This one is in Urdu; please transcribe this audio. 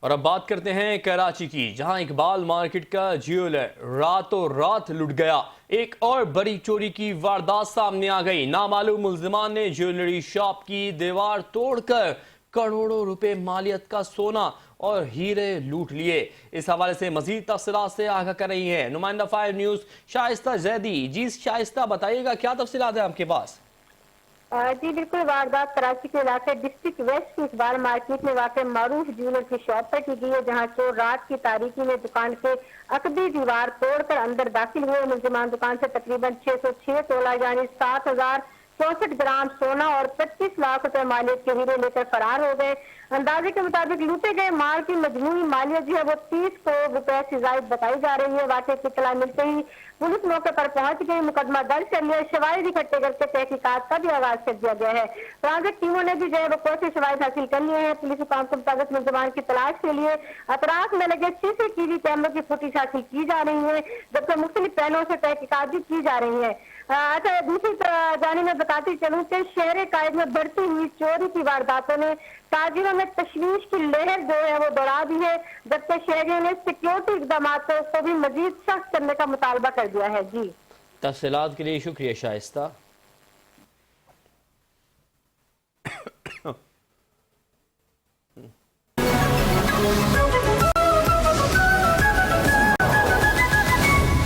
اور اب بات کرتے ہیں کراچی کی، جہاں اقبال مارکیٹ کا جیولر راتوں رات لٹ گیا۔ ایک اور بڑی چوری کی واردات سامنے آ گئی۔ نامعلوم ملزمان نے جیولری شاپ کی دیوار توڑ کر کروڑوں روپے مالیت کا سونا اور ہیرے لوٹ لیے۔ اس حوالے سے مزید تفصیلات سے آگاہ کر رہی ہے نمائندہ 5 نیوز شائستہ زیدی۔ جی شائستہ، بتائیے گا کیا تفصیلات ہیں آپ کے پاس؟ جی بالکل، واردات کراچی کے علاقے ڈسٹرکٹ ویسٹ کی اقبال مارکیٹ میں واقع معروف جیولر کی شاپ پر کی گئی ہے، جہاں چور رات کی تاریکی میں دکان کے عقدی دیوار توڑ کر اندر داخل ہوئے۔ ملزمان دکان سے تقریباً 606 تولہ یعنی 7,064 گرام سونا اور 25 لاکھ روپے مالیت کے ہیرے لے کر فرار ہو گئے۔ اندازے کے مطابق لوٹے گئے مال کی مجموعی مالیت جو ہے وہ 30 کروڑ روپے سے زائد بتائی جا رہی ہے۔ واقعے کی اطلاع ملتے ہی پولیس موقع پر پہنچ گئی، مقدمہ درج کر لیا، شواہد اکٹھے کر کے تحقیقات کا بھی آغاز کر دیا گیا ہے۔ فرانزک ٹیموں نے بھی جو ہے وہ کوئی شواہد حاصل کر لیے ہیں۔ پولیس حکام کے مطابق ملزمان کی تلاش کے لیے اطراف میں لگے CCTV کیمروں کی فوٹیج حاصل کی جا رہی ہے، جبکہ مختلف پہلوؤں سے تحقیقات بھی کی جا رہی ہے۔ اچھا، دوسری جانب میں بتاتی چلوں کہ شہر قائد میں بڑھتی ہوئی چوری کی وارداتوں نے تاجروں میں تشویش کی لہر جو ہے وہ دوڑا دی ہے، جبکہ شہریوں نے سیکیورٹی اقدامات کو بھی مزید سخت کرنے کا مطالبہ کر دیا ہے۔ جی تفصیلات کے لیے شکریہ شائستہ۔